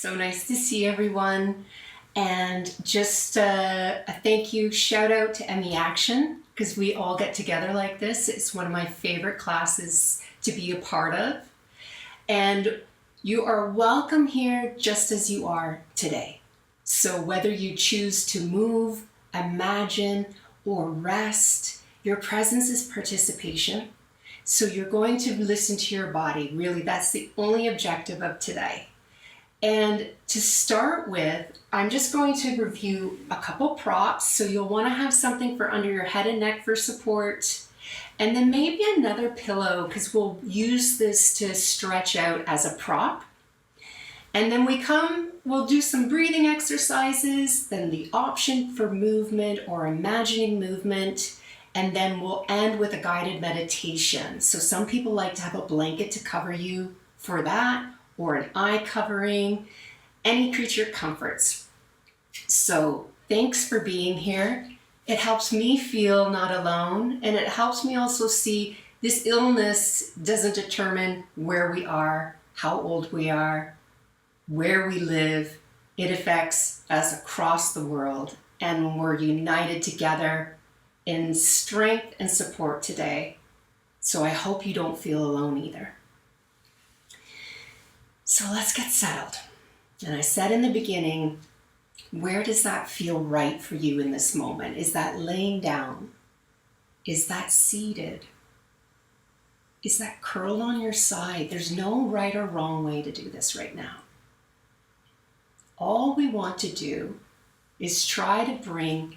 So nice to see everyone. And just a thank you, shout out to Emmy Action, because we all get together like this. It's one of my favorite classes to be a part of. And you are welcome here just as you are today. So whether you choose to move, imagine, or rest, your presence is participation. So you're going to listen to your body. Really, that's the only objective of today. And to start with, I'm just going to review a couple props. So you'll want to have something for under your head and neck for support. And then maybe another pillow, because we'll use this to stretch out as a prop. And then we'll do some breathing exercises, then the option for movement or imagining movement. And then we'll end with a guided meditation. So some people like to have a blanket to cover you for that, or an eye covering, any creature comforts. So thanks for being here. It helps me feel not alone, and it helps me also see this illness doesn't determine where we are, how old we are, where we live. It affects us across the world, and we're united together in strength and support today. So I hope you don't feel alone either. So let's get settled. And I said in the beginning, where does that feel right for you in this moment? Is that laying down? Is that seated? Is that curled on your side? There's no right or wrong way to do this right now. All we want to do is try to bring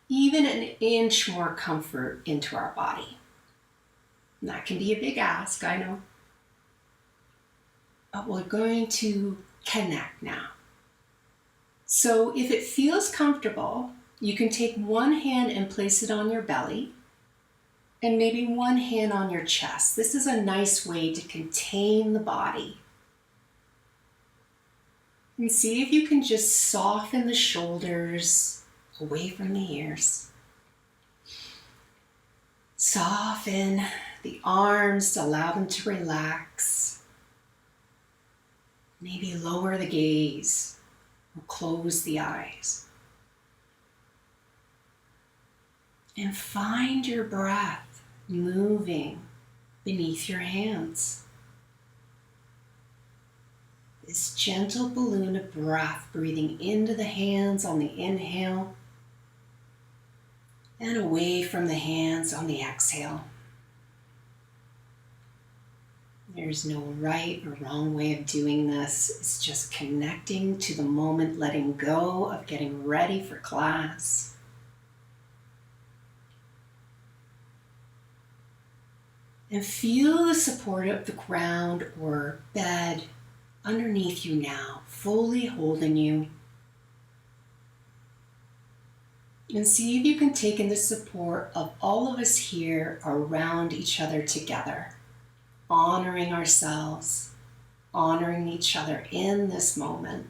even an inch more comfort into our body. And that can be a big ask, I know. But we're going to connect now. So if it feels comfortable, you can take one hand and place it on your belly and maybe one hand on your chest. This is a nice way to contain the body. And see if you can just soften the shoulders away from the ears. Soften the arms to allow them to relax. Maybe lower the gaze or close the eyes. And find your breath moving beneath your hands. This gentle balloon of breath breathing into the hands on the inhale and away from the hands on the exhale. There's no right or wrong way of doing this. It's just connecting to the moment, letting go of getting ready for class. And feel the support of the ground or bed underneath you now, fully holding you. And see if you can take in the support of all of us here around each other together. Honoring ourselves, honoring each other in this moment.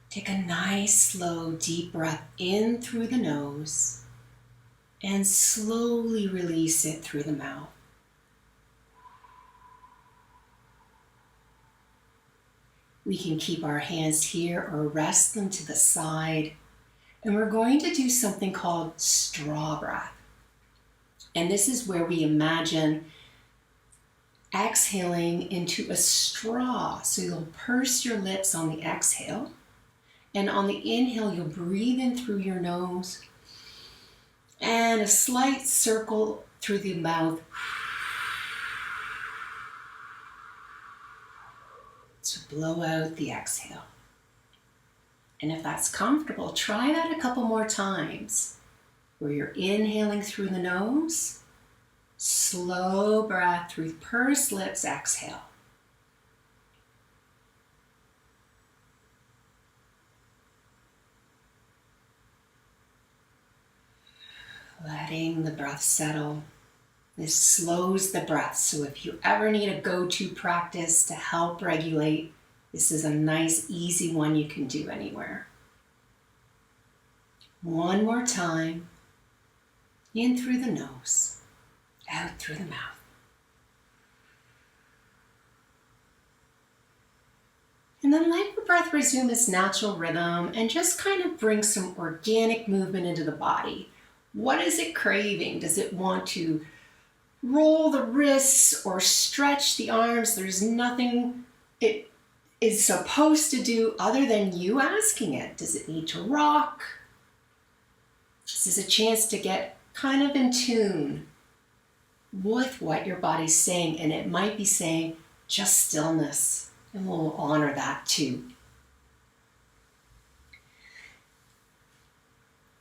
Take a nice, slow, deep breath in through the nose and slowly release it through the mouth. We can keep our hands here or rest them to the side. And we're going to do something called straw breath. And this is where we imagine exhaling into a straw. So you'll purse your lips on the exhale. And on the inhale, you'll breathe in through your nose. And a slight circle through the mouth. To blow out the exhale. And if that's comfortable, try that a couple more times, where you're inhaling through the nose, slow breath through pursed lips, exhale. Letting the breath settle. This slows the breath, so if you ever need a go-to practice to help regulate, this is a nice, easy one you can do anywhere. One more time. In through the nose, out through the mouth. And then let your breath resume its natural rhythm and just kind of bring some organic movement into the body. What is it craving? Does it want to roll the wrists or stretch the arms? There's nothing it is supposed to do other than you asking it. Does it need to rock? This is a chance to get kind of in tune with what your body's saying, and it might be saying just stillness, and we'll honor that too.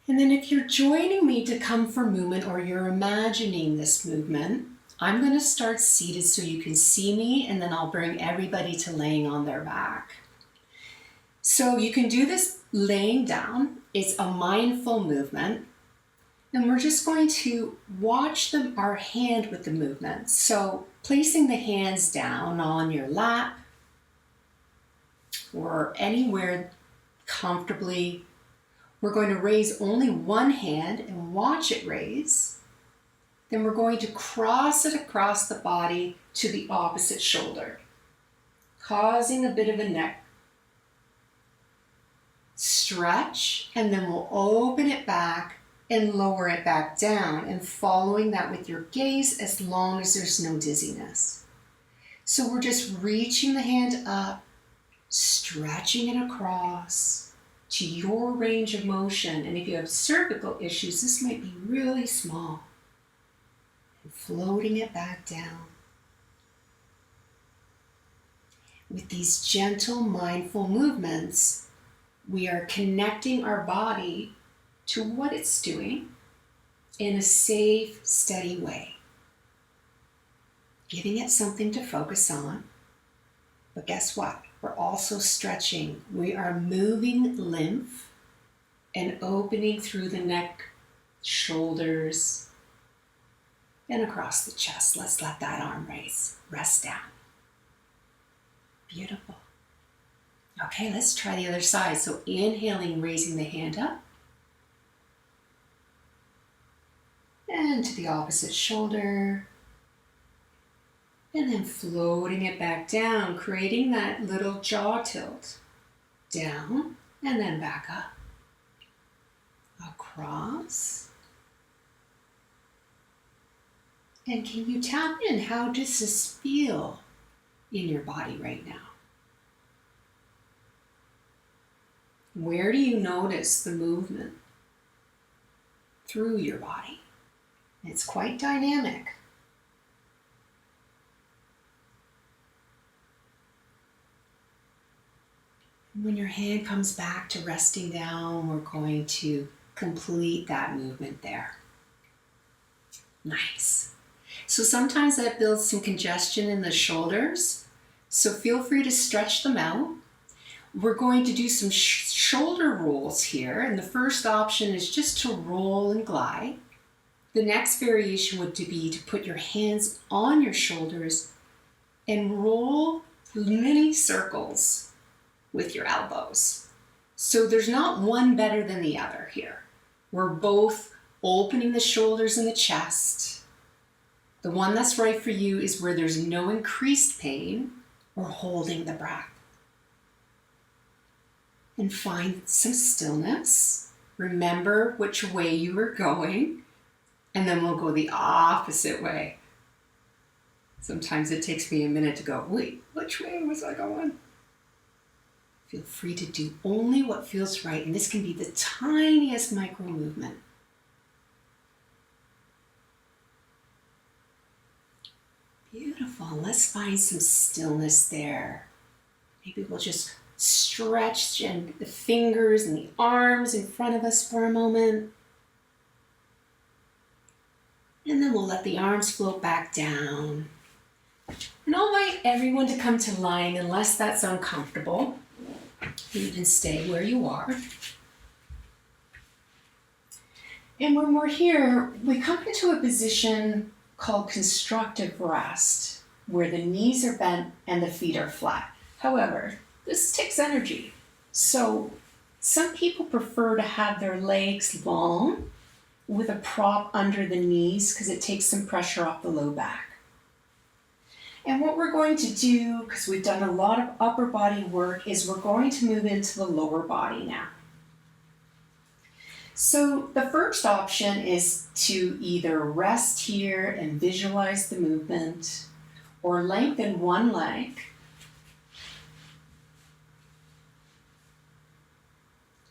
And then if you're joining me to come for movement or you're imagining this movement, I'm going to start seated so you can see me, and then I'll bring everybody to laying on their back. So you can do this laying down. It's a mindful movement. And we're just going to watch our hand with the movement. So placing the hands down on your lap or anywhere comfortably. We're going to raise only one hand and watch it raise. Then we're going to cross it across the body to the opposite shoulder, causing a bit of a neck stretch, and then we'll open it back and lower it back down, and following that with your gaze as long as there's no dizziness. So we're just reaching the hand up, stretching it across to your range of motion. And if you have cervical issues, this might be really small. And floating it back down. With these gentle, mindful movements, we are connecting our body to what it's doing in a safe, steady way. Giving it something to focus on. But guess what? We're also stretching. We are moving lymph and opening through the neck, shoulders, and across the chest. Let's let that arm rest down. Beautiful. Okay, let's try the other side. So inhaling, raising the hand up. And to the opposite shoulder. And then floating it back down, creating that little jaw tilt. Down and then back up. Across. And can you tap in? How does this feel in your body right now? Where do you notice the movement through your body? It's quite dynamic. When your hand comes back to resting down, we're going to complete that movement there. Nice. So sometimes that builds some congestion in the shoulders, so feel free to stretch them out. We're going to do some shoulder rolls here, and the first option is just to roll and glide. The next variation would be to put your hands on your shoulders and roll mini circles with your elbows. So there's not one better than the other here. We're both opening the shoulders and the chest. The one that's right for you is where there's no increased pain or holding the breath. And find some stillness. Remember which way you were going, and then we'll go the opposite way. Sometimes it takes me a minute to go, wait, which way was I going? Feel free to do only what feels right, and this can be the tiniest micro movement. Beautiful. Let's find some stillness there. Maybe we'll just stretch the fingers and the arms in front of us for a moment. And then we'll let the arms float back down. And I'll invite everyone to come to lying unless that's uncomfortable. You can stay where you are. And when we're here, we come into a position called constructive rest, where the knees are bent and the feet are flat. However, this takes energy. So some people prefer to have their legs long with a prop under the knees because it takes some pressure off the low back. And what we're going to do, because we've done a lot of upper body work, is we're going to move into the lower body now. So the first option is to either rest here and visualize the movement, or lengthen one leg.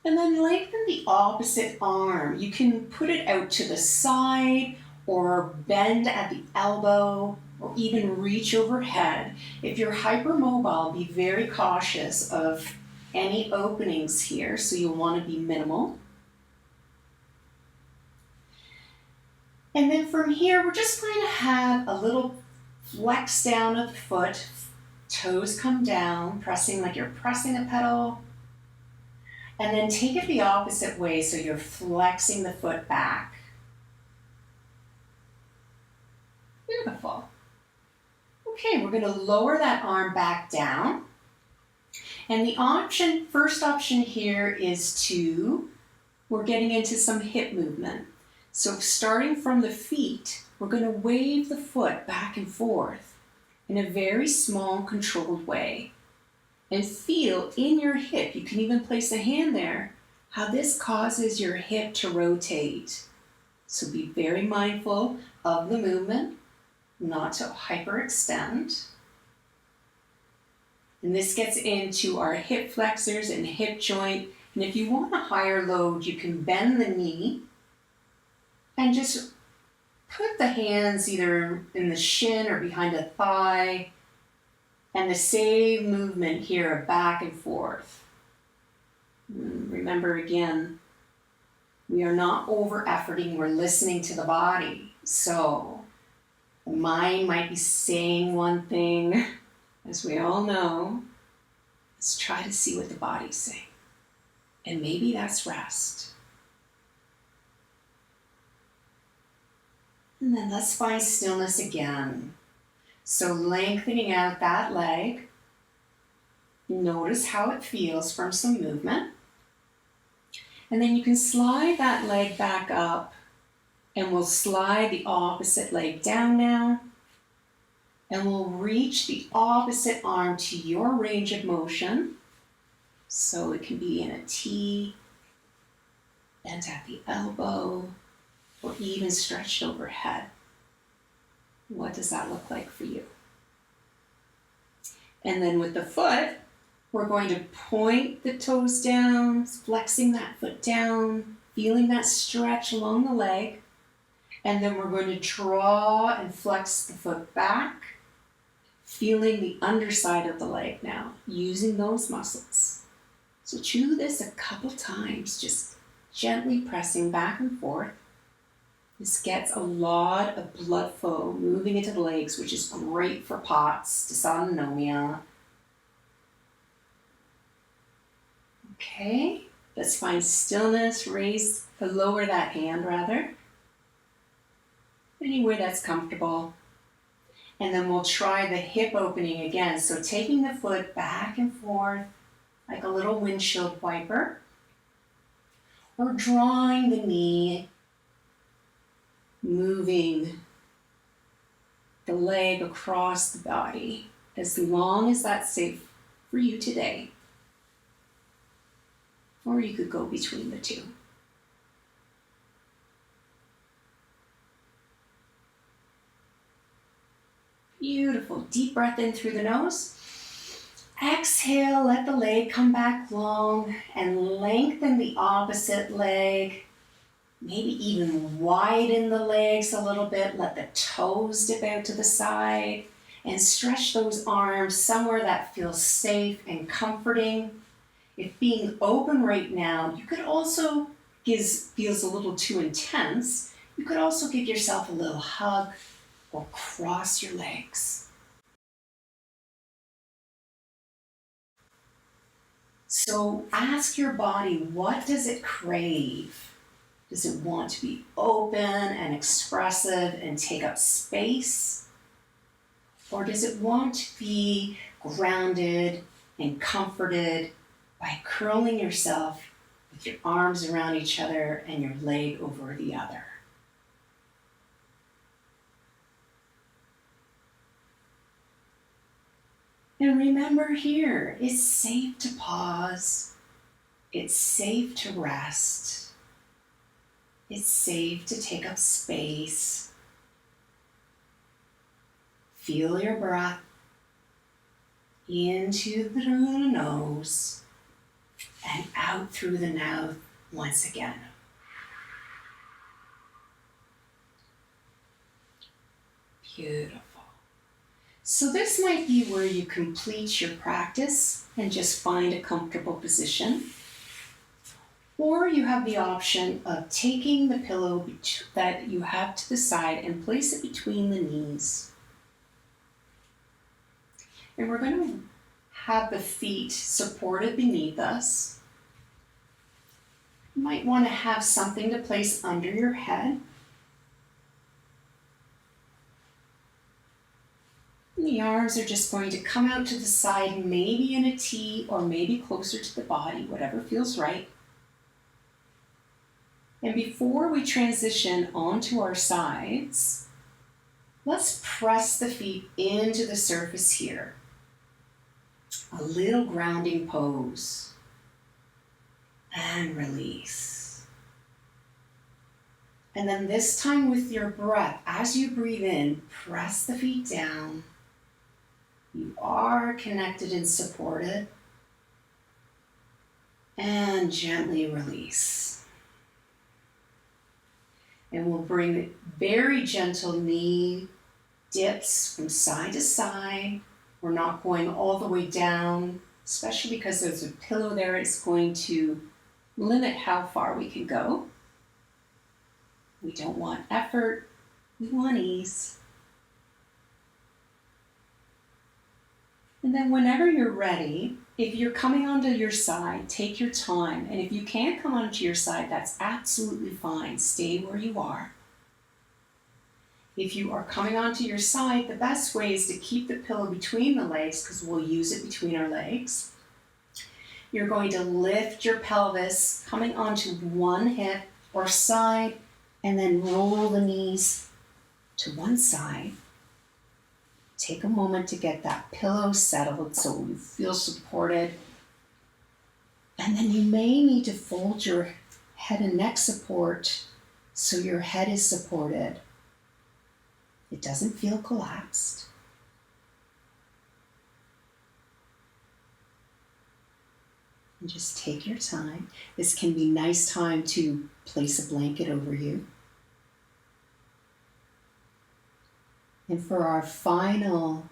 And then lengthen the opposite arm. You can put it out to the side or bend at the elbow or even reach overhead. If you're hypermobile, be very cautious of any openings here, so you'll want to be minimal. And then from here, we're just going to have a little flex down of the foot. Toes come down, pressing like you're pressing a pedal. And then take it the opposite way, so you're flexing the foot back. Beautiful. Okay, we're going to lower that arm back down. And the first option here is we're getting into some hip movement. So starting from the feet, we're going to wave the foot back and forth in a very small, controlled way. And feel in your hip, you can even place a hand there, how this causes your hip to rotate. So be very mindful of the movement, not to hyperextend. And this gets into our hip flexors and hip joint. And if you want a higher load, you can bend the knee and just put the hands either in the shin or behind a thigh. And the same movement here of back and forth. Remember again, we are not over-efforting, we're listening to the body. So the mind might be saying one thing, as we all know. Let's try to see what the body's saying. And maybe that's rest. And then let's find stillness again. So lengthening out that leg, notice how it feels from some movement. And then you can slide that leg back up, and we'll slide the opposite leg down now. And we'll reach the opposite arm to your range of motion. So it can be in a T, bent at the elbow, or even stretched overhead. What does that look like for you? And then with the foot, we're going to point the toes down, flexing that foot down, feeling that stretch along the leg. And then we're going to draw and flex the foot back, feeling the underside of the leg now, using those muscles. So do this a couple times, just gently pressing back and forth. This gets a lot of blood flow moving into the legs, which is great for POTS, dysautonomia. Okay, let's find stillness, lower that hand rather. Anywhere that's comfortable. And then we'll try the hip opening again. So taking the foot back and forth like a little windshield wiper. Or drawing the knee, moving the leg across the body, as long as that's safe for you today. Or you could go between the two. Beautiful. Deep breath in through the nose. Exhale, let the leg come back long and lengthen the opposite leg. Maybe even widen the legs a little bit. Let the toes dip out to the side and stretch those arms somewhere that feels safe and comforting. If being open right now, you could also, feels a little too intense, you could also give yourself a little hug or cross your legs. So ask your body, what does it crave? Does it want to be open and expressive and take up space? Or does it want to be grounded and comforted by curling yourself with your arms around each other and your leg over the other? And remember here, it's safe to pause. It's safe to rest. It's safe to take up space. Feel your breath in through the nose and out through the mouth once again. Beautiful. So this might be where you complete your practice and just find a comfortable position. Or you have the option of taking the pillow that you have to the side and place it between the knees. And we're going to have the feet supported beneath us. You might want to have something to place under your head. And the arms are just going to come out to the side, maybe in a T or maybe closer to the body, whatever feels right. And before we transition onto our sides, let's press the feet into the surface here. A little grounding pose. And release. And then this time with your breath, as you breathe in, press the feet down. You are connected and supported. And gently release. And we'll bring very gentle knee dips from side to side. We're not going all the way down, especially because there's a pillow there. It's going to limit how far we can go. We don't want effort, we want ease. And then whenever you're ready, if you're coming onto your side, take your time. And if you can't come onto your side, that's absolutely fine. Stay where you are. If you are coming onto your side, the best way is to keep the pillow between the legs because we'll use it between our legs. You're going to lift your pelvis, coming onto one hip or side, and then roll the knees to one side. Take a moment to get that pillow settled so you feel supported. And then you may need to fold your head and neck support so your head is supported. It doesn't feel collapsed. And just take your time. This can be a nice time to place a blanket over you. And for our final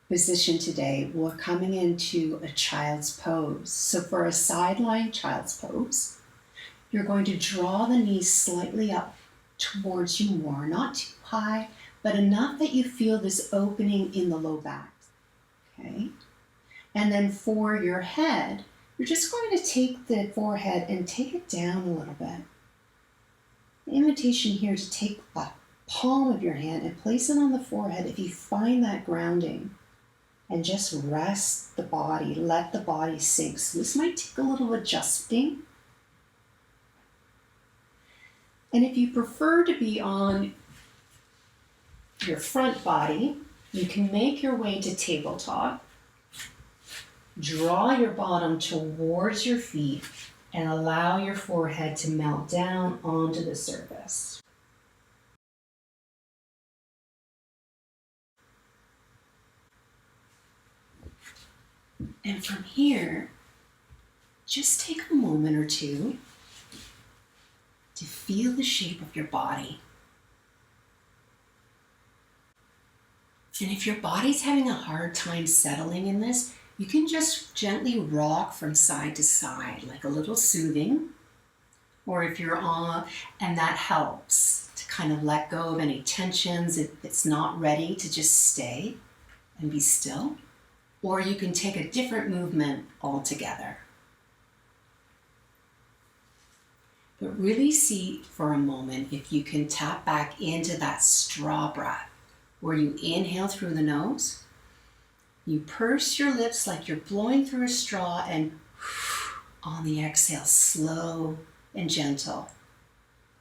position today, we're coming into a child's pose. So for a side-lying child's pose, you're going to draw the knees slightly up towards you more, not too high, but enough that you feel this opening in the low back. Okay? And then for your head, you're just going to take the forehead and take it down a little bit. The invitation here is to take the palm of your hand and place it on the forehead if you find that grounding, and just rest the body, let the body sink. So this might take a little adjusting. And if you prefer to be on your front body, you can make your way to tabletop, draw your bottom towards your feet, and allow your forehead to melt down onto the surface. And from here, just take a moment or two to feel the shape of your body. And if your body's having a hard time settling in this, you can just gently rock from side to side, like a little soothing. Or if you're on, and that helps to kind of let go of any tensions if it's not ready to just stay and be still. Or you can take a different movement altogether. But really see for a moment if you can tap back into that straw breath, where you inhale through the nose, you purse your lips like you're blowing through a straw, and on the exhale, slow and gentle.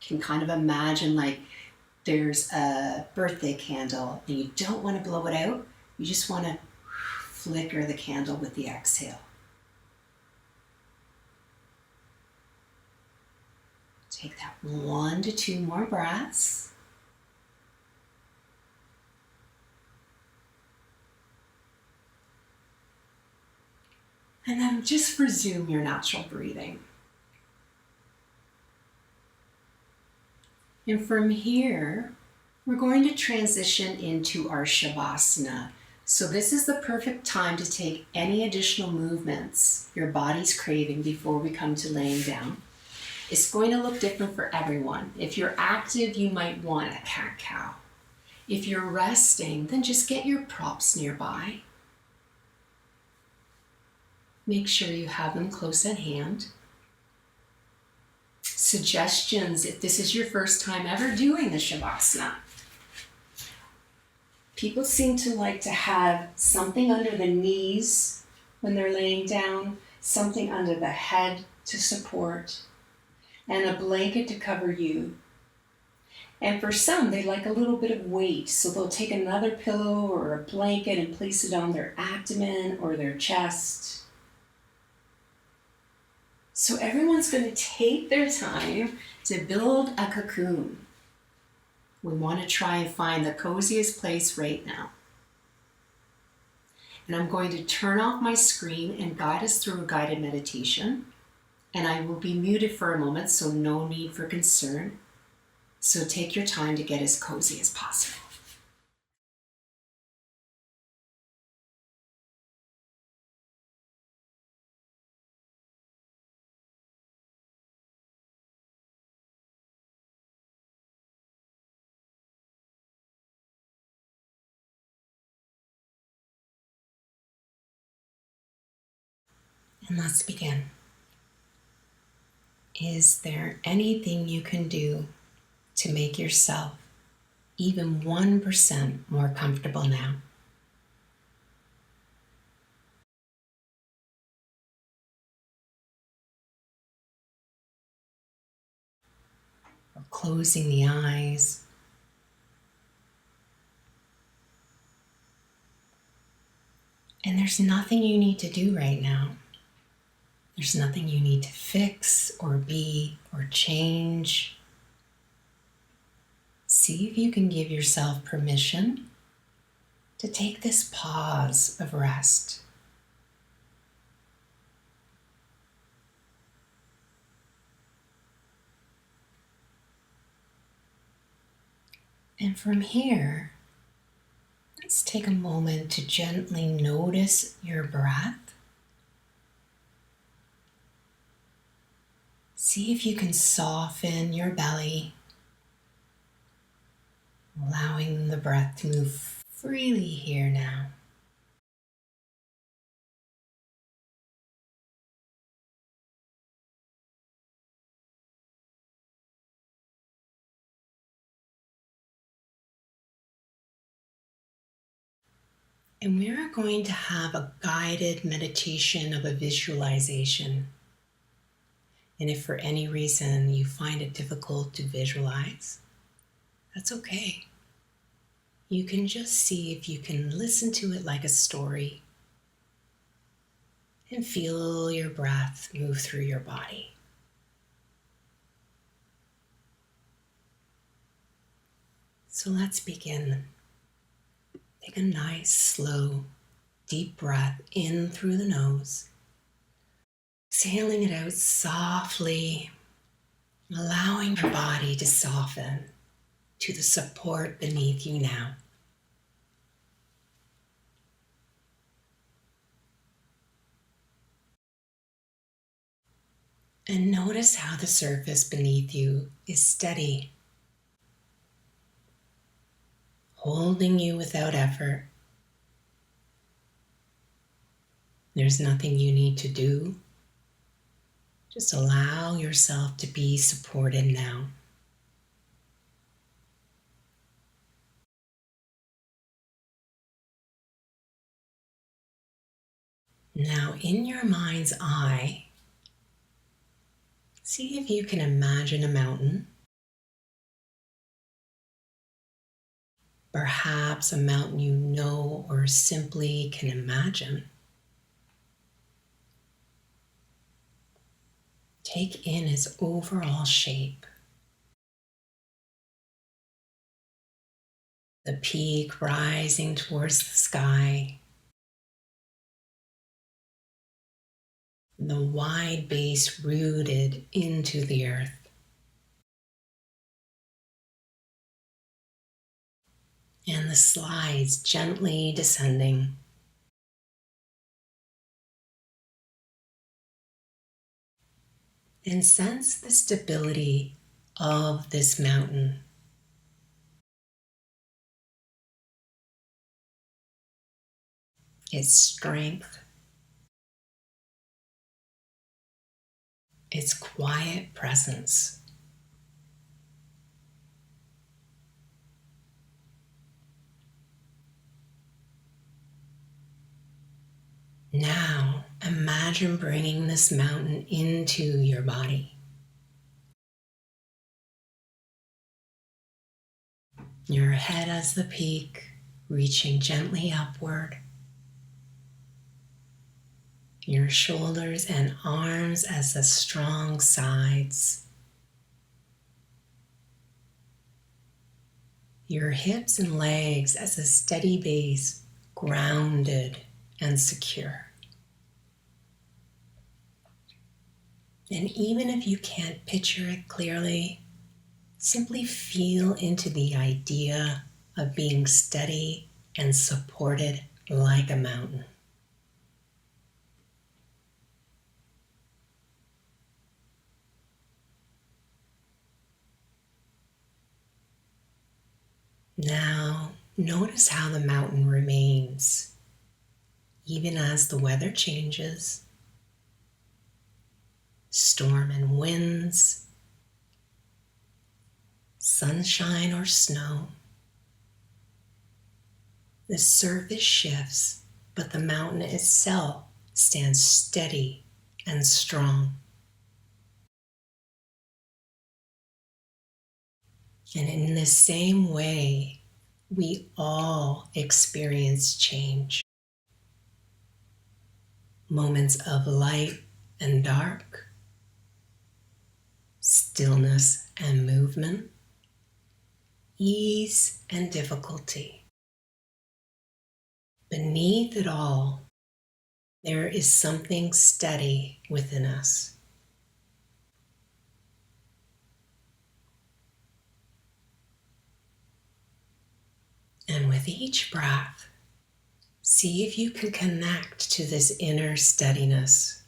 You can kind of imagine like there's a birthday candle and you don't want to blow it out, you just want to flicker the candle with the exhale. Take that 1 to 2 more breaths. And then just resume your natural breathing. And from here, we're going to transition into our Shavasana. So this is the perfect time to take any additional movements your body's craving before we come to laying down. It's going to look different for everyone. If you're active, you might want a cat-cow. If you're resting, then just get your props nearby. Make sure you have them close at hand. Suggestions if this is your first time ever doing the Shavasana. People seem to like to have something under the knees when they're laying down, something under the head to support, and a blanket to cover you. And for some, they like a little bit of weight, so they'll take another pillow or a blanket and place it on their abdomen or their chest. So everyone's going to take their time to build a cocoon. We want to try and find the coziest place right now. And I'm going to turn off my screen and guide us through a guided meditation. And I will be muted for a moment, so no need for concern. So take your time to get as cozy as possible. And let's begin. Is there anything you can do to make yourself even 1% more comfortable now? Or closing the eyes. And there's nothing you need to do right now. There's nothing you need to fix or be or change. See if you can give yourself permission to take this pause of rest. And from here, let's take a moment to gently notice your breath. See if you can soften your belly, allowing the breath to move freely here now. And we are going to have a guided meditation of a visualization. And if for any reason you find it difficult to visualize, that's okay. You can just see if you can listen to it like a story and feel your breath move through your body. So let's begin. Take a nice, slow, deep breath in through the nose. Exhaling it out softly, allowing your body to soften to the support beneath you now. And notice how the surface beneath you is steady, holding you without effort. There's nothing you need to do. Just allow yourself to be supported now. Now, in your mind's eye, see if you can imagine a mountain. perhaps a mountain you know or simply can imagine. Take in its overall shape. The peak rising towards the sky, the wide base rooted into the earth, and the slides gently descending. And sense the stability of this mountain. Its strength, its quiet presence. Now, imagine bringing this mountain into your body. Your head as the peak, reaching gently upward. Your shoulders and arms as the strong sides. Your hips and legs as a steady base, grounded and secure. And even if you can't picture it clearly, simply feel into the idea of being steady and supported like a mountain. Now, notice how the mountain remains, even as the weather changes. Storm and winds, sunshine or snow. The surface shifts, but the mountain itself stands steady and strong. And in the same way, we all experience change. Moments of light and dark, stillness and movement, ease and difficulty. Beneath it all, there is something steady within us. And with each breath, see if you can connect to this inner steadiness.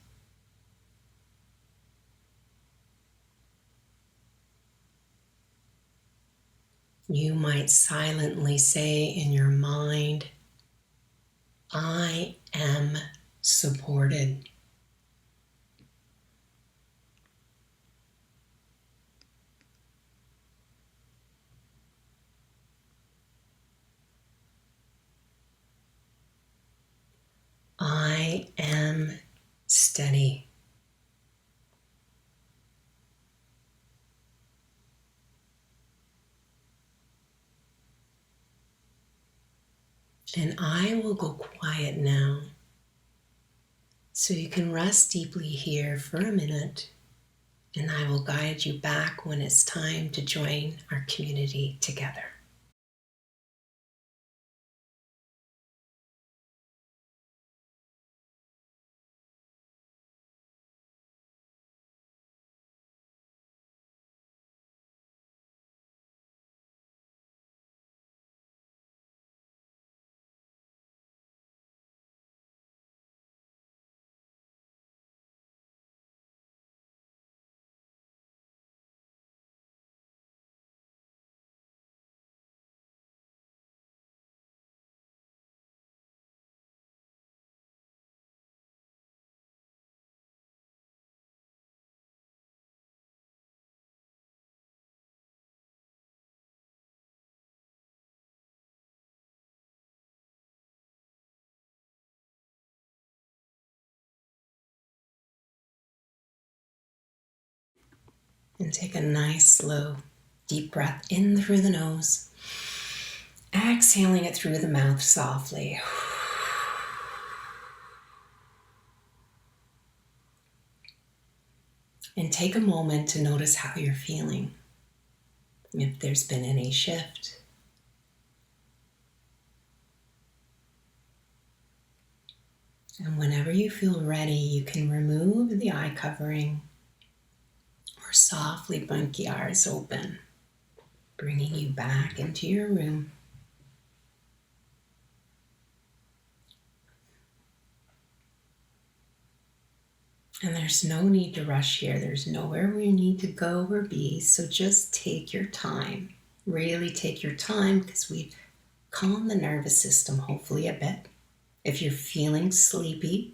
You might silently say in your mind, I am supported. I am steady. And I will go quiet now, so you can rest deeply here for a minute, and I will guide you back when it's time to join our community together. And take a nice, slow, deep breath in through the nose Exhaling it through the mouth softly. And take a moment to notice how you're feeling, if there's been any shift. And whenever you feel ready, you can remove the eye covering or softly blink the eyes open, bringing you back into your room. And there's no need to rush here. There's nowhere we need to go or be. So just take your time. Really take your time, because we've calmed the nervous system hopefully a bit. If you're feeling sleepy,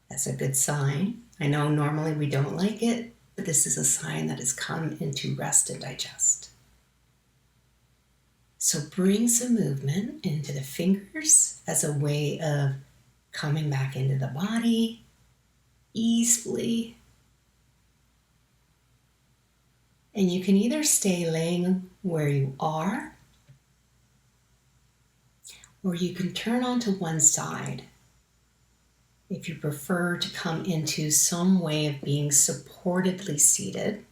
that's a good sign. I know normally we don't like it, but this is a sign that has come into rest and digest. So bring some movement into the fingers as a way of coming back into the body easily. And you can either stay laying where you are, or you can turn onto one side if you prefer to come into some way of being supportedly seated,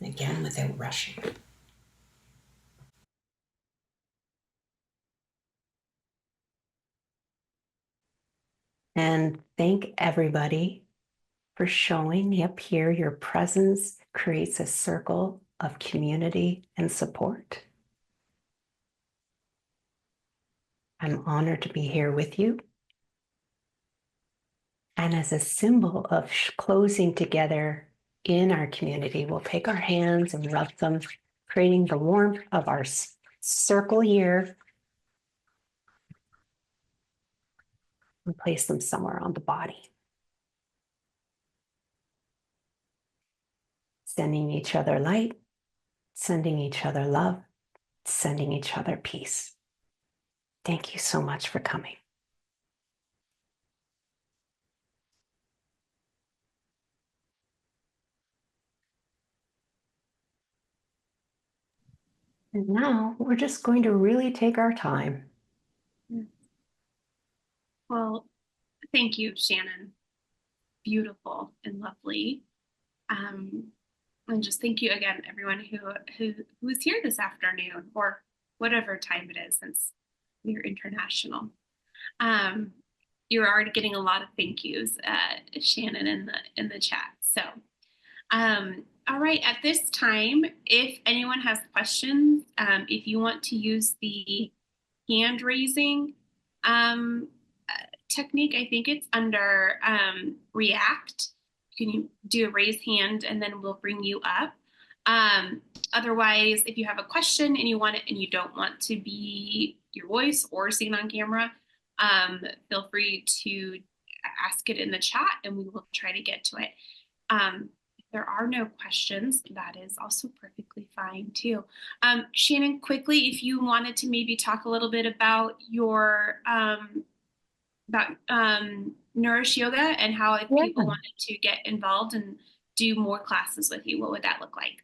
again without rushing. And thank everybody for showing up here. Your presence creates a circle of community and support. I'm honored to be here with you. And as a symbol of closing together in our community, we'll take our hands and rub them, creating the warmth of our circle here, and place them somewhere on the body. Sending each other light, sending each other love, sending each other peace. Thank you so much for coming. And now we're just going to really take our time. Well, thank you, Shannon. Beautiful and lovely. And just thank you again, everyone who is here this afternoon, or whatever time it is, since we're international. You're already getting a lot of thank yous, Shannon, in the chat. So, all right. At this time, if anyone has questions, if you want to use the hand raising technique, I think it's under React. You can do a raise hand and then we'll bring you up. Otherwise, if you have a question and you want it and you don't want to be your voice or seen on camera, feel free to ask it in the chat and we will try to get to it. If there are no questions, that is also perfectly fine too. Shannon, quickly, if you wanted to maybe talk a little bit about your Nourish Yoga and how if people wanted to get involved and do more classes with you, what would that look like?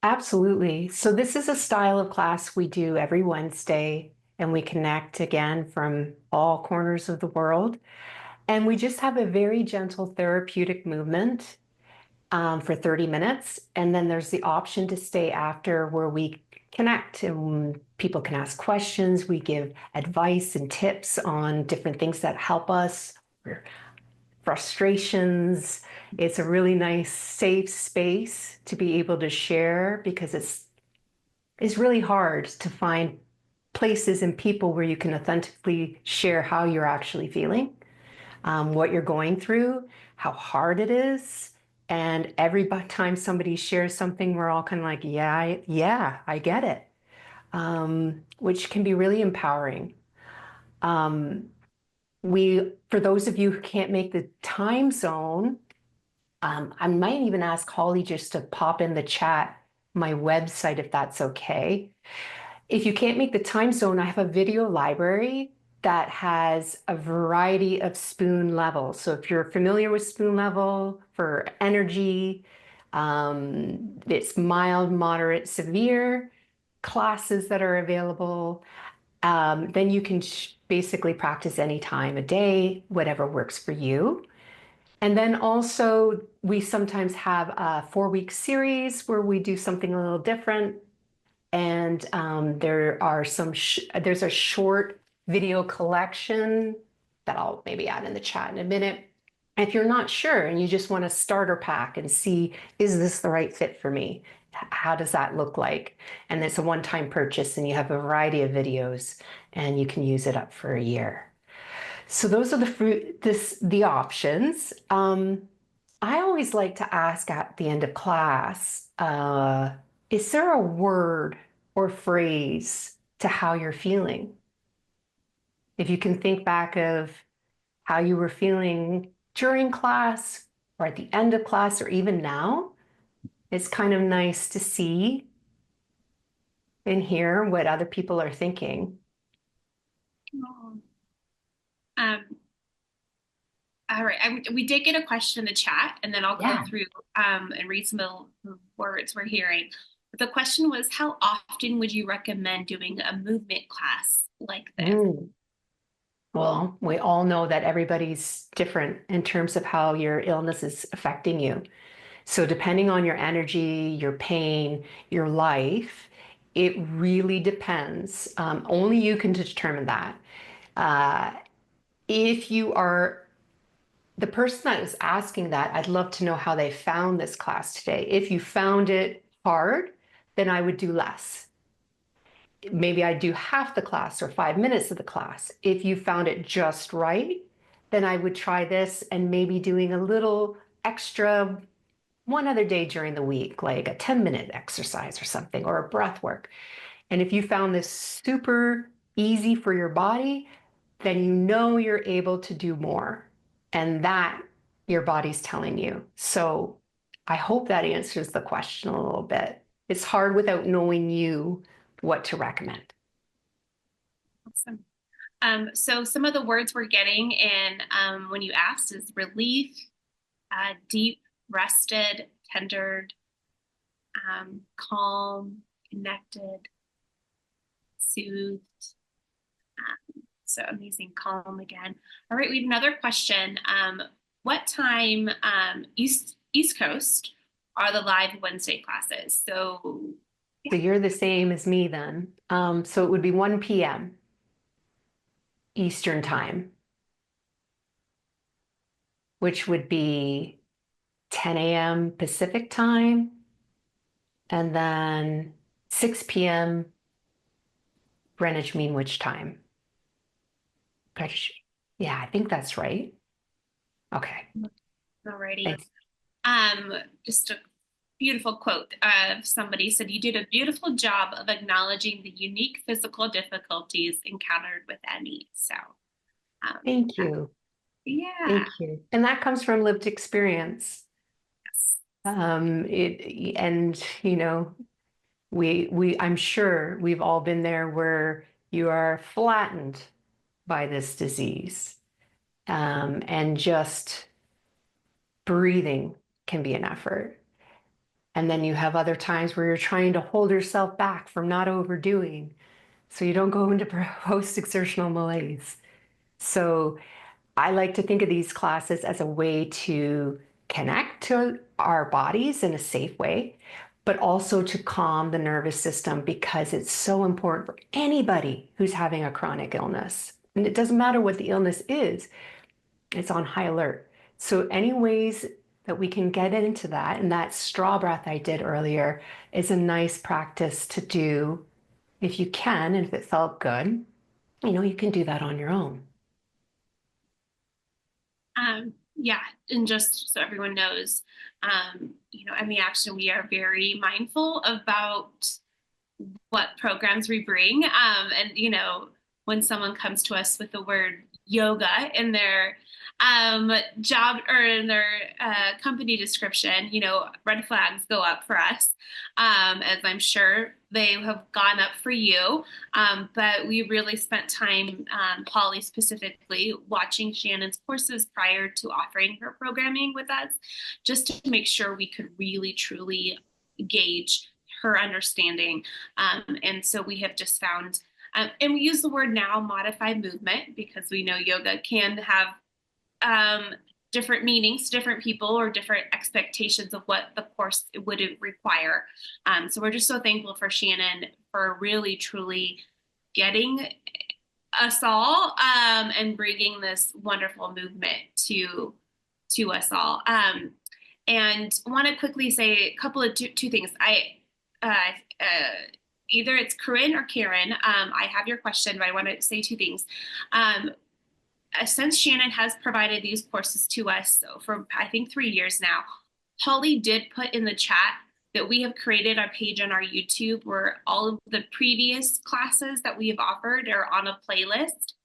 Absolutely. So this is a style of class we do every Wednesday, and we connect again from all corners of the world. And we just have a very gentle therapeutic movement for 30 minutes. And then there's the option to stay after, where we connect and people can ask questions. We give advice and tips on different things that help us, frustrations. It's a really nice, safe space to be able to share, because it's really hard to find places and people where you can authentically share how you're actually feeling, what you're going through, how hard it is. And every time somebody shares something, we're all kind of like, yeah, I get it, which can be really empowering. For those of you who can't make the time zone, I might even ask Holly just to pop in the chat my website, if that's okay. If you can't make the time zone, I have a video library that has a variety of spoon levels. So if you're familiar with spoon level for energy, it's mild, moderate, severe. classes that are available. Then you can basically practice any time of day, whatever works for you. And then also, we sometimes have a 4-week series where we do something a little different. And there are there's a short video collection that I'll maybe add in the chat in a minute. If you're not sure and you just want a starter pack and see, is this the right fit for me? How does that look like? And it's a one-time purchase and you have a variety of videos and you can use it up for a year. So those are the options. I always like to ask at the end of class, is there a word or phrase to how you're feeling? If you can think back of how you were feeling during class or at the end of class or even now, it's kind of nice to see and hear what other people are thinking. Oh. Um, all right. We did get a question in the chat, and then I'll go Yeah. through and read some of the words we're hearing. But the question was, how often would you recommend doing a movement class like this? Mm. Well, we all know that everybody's different in terms of how your illness is affecting you. So, depending on your energy, your pain, your life, it really depends. Only you can determine that. Uh, if you are the person that is asking that, I'd love to know how they found this class today. If you found it hard, then I would do less. Maybe I'd do half the class or 5 minutes of the class. If you found it just right, then I would try this and maybe doing a little extra one other day during the week, like a 10-minute exercise or something, or a breath work. And if you found this super easy for your body, then you know you're able to do more. And that your body's telling you. So I hope that answers the question a little bit. It's hard without knowing you what to recommend. Awesome. So some of the words we're getting in when you asked is relief, deep, rested, tendered, calm, connected, soothed. So amazing, calm again. All right, we have another question. What time East Coast are the live Wednesday classes? So So you're the same as me then. So it would be 1 p.m. Eastern time, which would be 10 a.m. Pacific time, and then 6 p.m. Greenwich Mean Witch time. Yeah, I think that's right. Okay. alrighty. Thanks. Just a beautiful quote of somebody said, "You did a beautiful job of acknowledging the unique physical difficulties encountered with ME." So, Thank you. yeah. Thank you. And that comes from lived experience. Yes. And I'm sure we've all been there where you are flattened by this disease. And just breathing can be an effort. And then you have other times where you're trying to hold yourself back from not overdoing so you don't go into post-exertional malaise. So I like to think of these classes as a way to connect to our bodies in a safe way, but also to calm the nervous system because it's so important for anybody who's having a chronic illness. And it doesn't matter what the illness is, it's on high alert. So any ways that we can get into that, and that straw breath I did earlier is a nice practice to do if you can, and if it felt good, you can do that on your own. Yeah, and just so everyone knows, ME Action, we are very mindful about what programs we bring. And when someone comes to us with the word yoga in their job or in their company description, red flags go up for us, as I'm sure they have gone up for you. But we really spent time, Polly specifically, watching Shannon's courses prior to offering her programming with us, just to make sure we could really truly gauge her understanding. And so we have just found, and we use the word now modified movement because we know yoga can have different meanings to different people or different expectations of what the course would require. So we're just so thankful for Shannon for really truly getting us all and bringing this wonderful movement to us all. And I want to quickly say a couple of two things. Either it's Corinne or Karen. I have your question, but I want to say two things. Since Shannon has provided these courses to us for I think 3 years now, Holly did put in the chat that we have created a page on our YouTube where all of the previous classes that we have offered are on a playlist.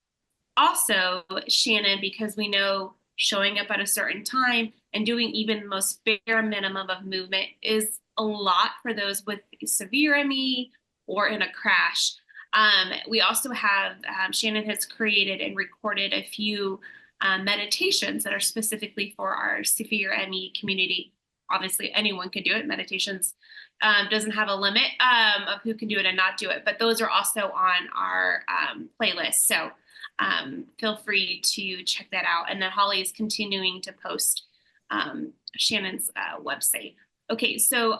Also, Shannon, because we know showing up at a certain time and doing even the most bare minimum of movement is a lot for those with severe ME or in a crash. We also have, Shannon has created and recorded a few meditations that are specifically for our severe ME community. Obviously, anyone can do it. Meditations doesn't have a limit of who can do it and not do it, but those are also on our playlist. So feel free to check that out. And then Holly is continuing to post Shannon's website. Okay, so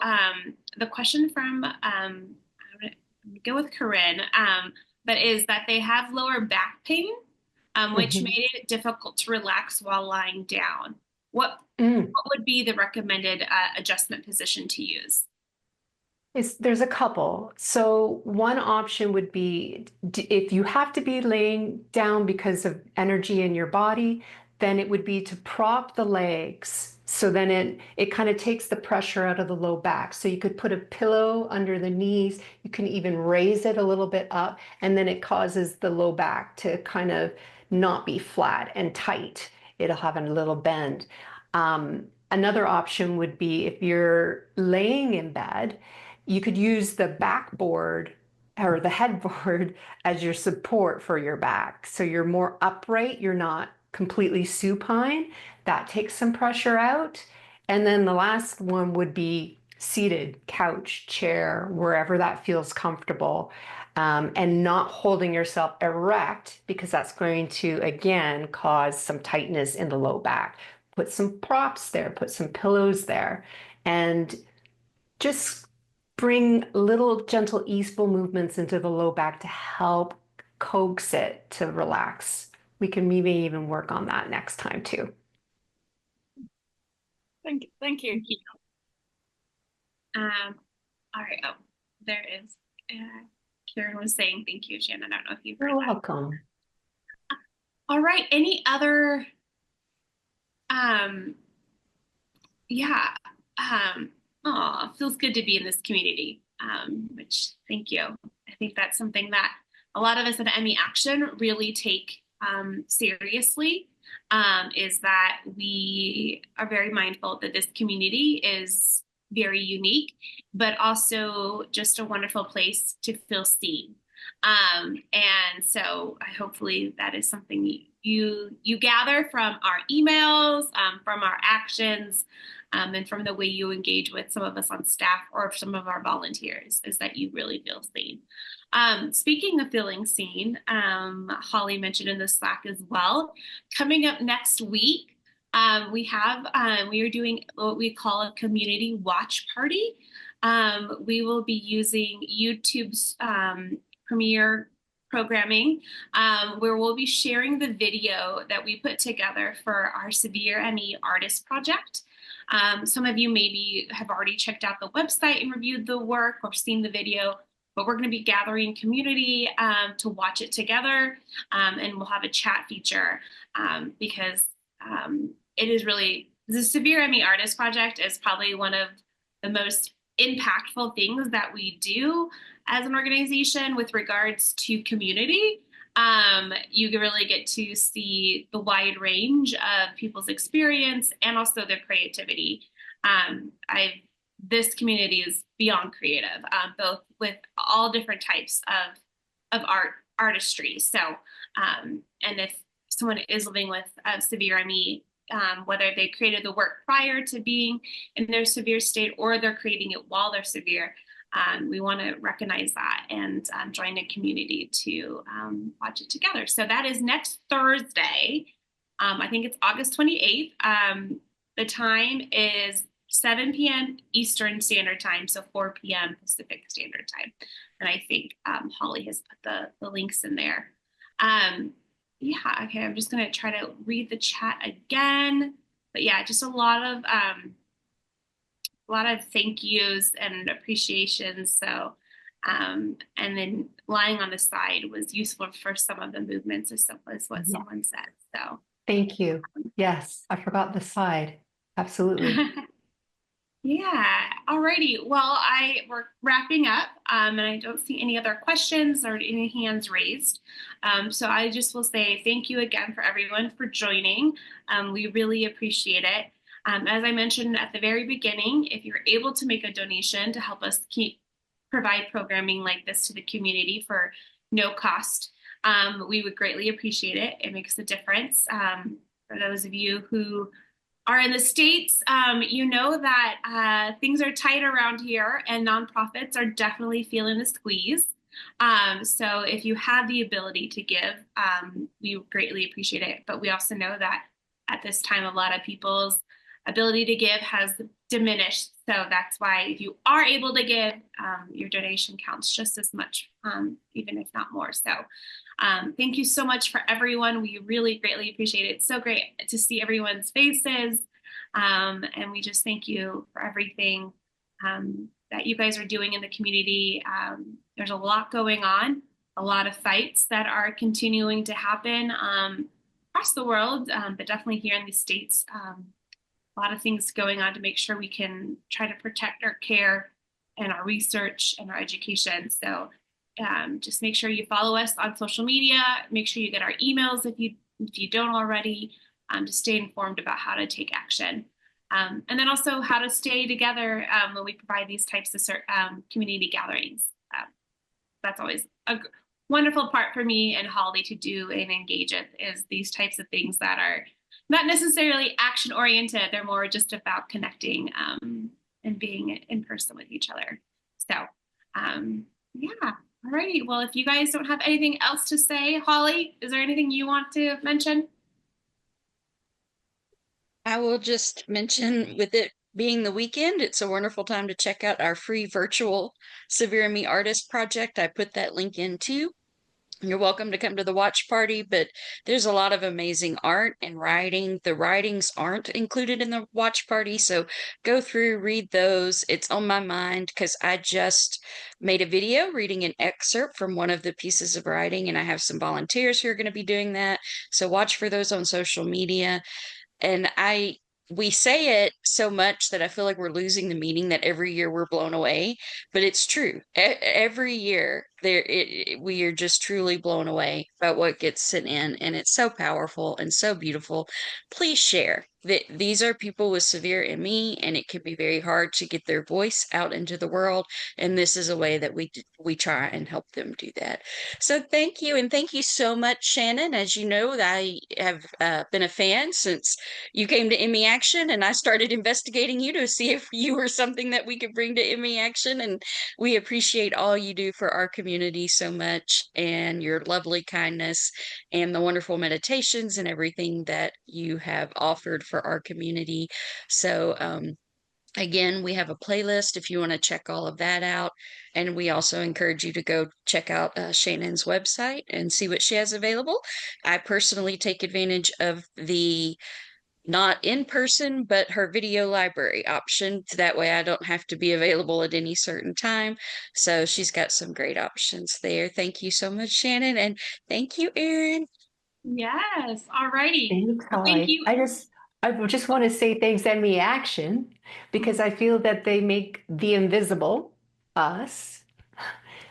the question from, I'm gonna go with Corinne, but is that they have lower back pain, which made it difficult to relax while lying down. What would be the recommended adjustment position to use? There's a couple. So one option would be if you have to be laying down because of energy in your body, then it would be to prop the legs. So then it kind of takes the pressure out of the low back. So you could put a pillow under the knees. You can even raise it a little bit up, and then it causes the low back to kind of not be flat and tight. It'll have a little bend. Another option would be if you're laying in bed, you could use the backboard or the headboard as your support for your back. So you're more upright, you're not completely supine. That takes some pressure out. And then the last one would be seated, couch, chair, wherever that feels comfortable. And not holding yourself erect, because that's going to, again, cause some tightness in the low back. Put some props there, put some pillows there, and just bring little gentle easeful movements into the low back to help coax it to relax. We can maybe even work on that next time too. Thank you. Thank you. All right. Oh, there is. Karen was saying thank you, Shannon. I don't know if you've heard You're that. welcome. All right. Any other? Yeah. Feels good to be in this community. Which thank you. I think that's something that a lot of us at ME Action really take seriously. Is that we are very mindful that this community is very unique, but also just a wonderful place to feel seen. And so hopefully that is something you gather from our emails, from our actions, and from the way you engage with some of us on staff or some of our volunteers, is that you really feel seen. Speaking of feeling seen, Holly mentioned in the Slack as well, coming up next week, we are doing what we call a community watch party. We will be using YouTube's Premiere programming, where we'll be sharing the video that we put together for our Severe ME Artist Project. Some of you maybe have already checked out the website and reviewed the work or seen the video, but we're going to be gathering community to watch it together, and we'll have a chat feature because it is really, the Severe ME Artist Project is probably one of the most impactful things that we do as an organization with regards to community. You really get to see the wide range of people's experience and also their creativity. This community is beyond creative, both with all different types of artistry. So, and if someone is living with severe ME, whether they created the work prior to being in their severe state or they're creating it while they're severe, we want to recognize that and join a community to watch it together. So that is next Thursday. I think it's August 28th. The time is 7 p.m. Eastern Standard Time, so 4 p.m. Pacific Standard Time. And I think Holly has put the links in there. Yeah, okay, I'm just going to try to read the chat again. But yeah, just a lot of thank yous and appreciations. So, and then lying on the side was useful for some of the movements, is what someone said. So, thank you. Yes, I forgot the side. Absolutely. yeah. Alrighty. Well, we're wrapping up, and I don't see any other questions or any hands raised. So I just will say thank you again for everyone for joining. We really appreciate it. As I mentioned at the very beginning, if you're able to make a donation to help us provide programming like this to the community for no cost, we would greatly appreciate it. It makes a difference. For those of you who are in the States, you know that things are tight around here and nonprofits are definitely feeling the squeeze. So if you have the ability to give, we greatly appreciate it. But we also know that at this time, a lot of people's ability to give has diminished. So that's why if you are able to give, your donation counts just as much, even if not more. So thank you so much for everyone. We really greatly appreciate it. It's so great to see everyone's faces. And we just thank you for everything that you guys are doing in the community. There's a lot going on, a lot of fights that are continuing to happen across the world, but definitely here in the States. A lot of things going on to make sure we can try to protect our care and our research and our education. So just make sure you follow us on social media. Make sure you get our emails if you don't already, to stay informed about how to take action. And then also how to stay together when we provide these types of community gatherings. That's always a wonderful part for me and Holly to do and engage in, is these types of things that are not necessarily action oriented. They're more just about connecting and being in person with each other. So yeah. All righty. Well, if you guys don't have anything else to say, Holly, is there anything you want to mention? I will just mention, with it being the weekend, it's a wonderful time to check out our free virtual Severe Me Artist project. I put that link in too. You're welcome to come to the watch party, but there's a lot of amazing art and writing. The writings aren't included in the watch party, so go through, read those. It's on my mind because I just made a video reading an excerpt from one of the pieces of writing, and I have some volunteers who are going to be doing that. So watch for those on social media. And we say it so much that I feel like we're losing the meaning that every year we're blown away, but it's true. Every year we are just truly blown away about what gets sent in, and it's so powerful and so beautiful. Please share that these are people with severe ME, and it can be very hard to get their voice out into the world, and this is a way that we try and help them do that. So thank you, and thank you so much, Shannon. As you know, I have been a fan since you came to ME Action, and I started investigating you to see if you were something that we could bring to ME Action. And we appreciate all you do for our community so much, and your lovely kindness and the wonderful meditations and everything that you have offered for our community. So, again, we have a playlist if you want to check all of that out. And we also encourage you to go check out Shannon's website and see what she has available. I personally take advantage of the not in person, but her video library option. That way I don't have to be available at any certain time. So she's got some great options there. Thank you so much, Shannon. And thank you, Erin. Yes. All righty. Thanks, Well, thank Holly. you. I just want to say thanks, Enemy Action, because I feel that they make the invisible, us,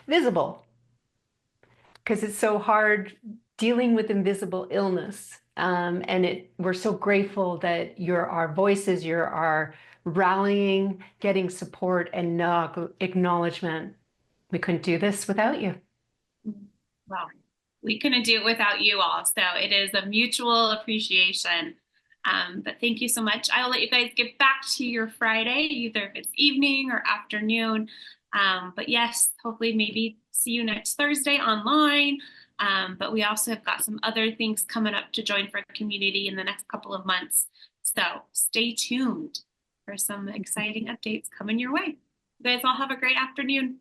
visible, because it's so hard dealing with invisible illness. And we're so grateful that you're our voices, you're our rallying, getting support and no acknowledgement. We couldn't do this without you. Well, we couldn't do it without you all. So it is a mutual appreciation. But thank you so much. I'll let you guys get back to your Friday, either if it's evening or afternoon. But yes, hopefully maybe see you next Thursday online. But we also have got some other things coming up to join for community in the next couple of months. So stay tuned for some exciting updates coming your way. You guys all have a great afternoon.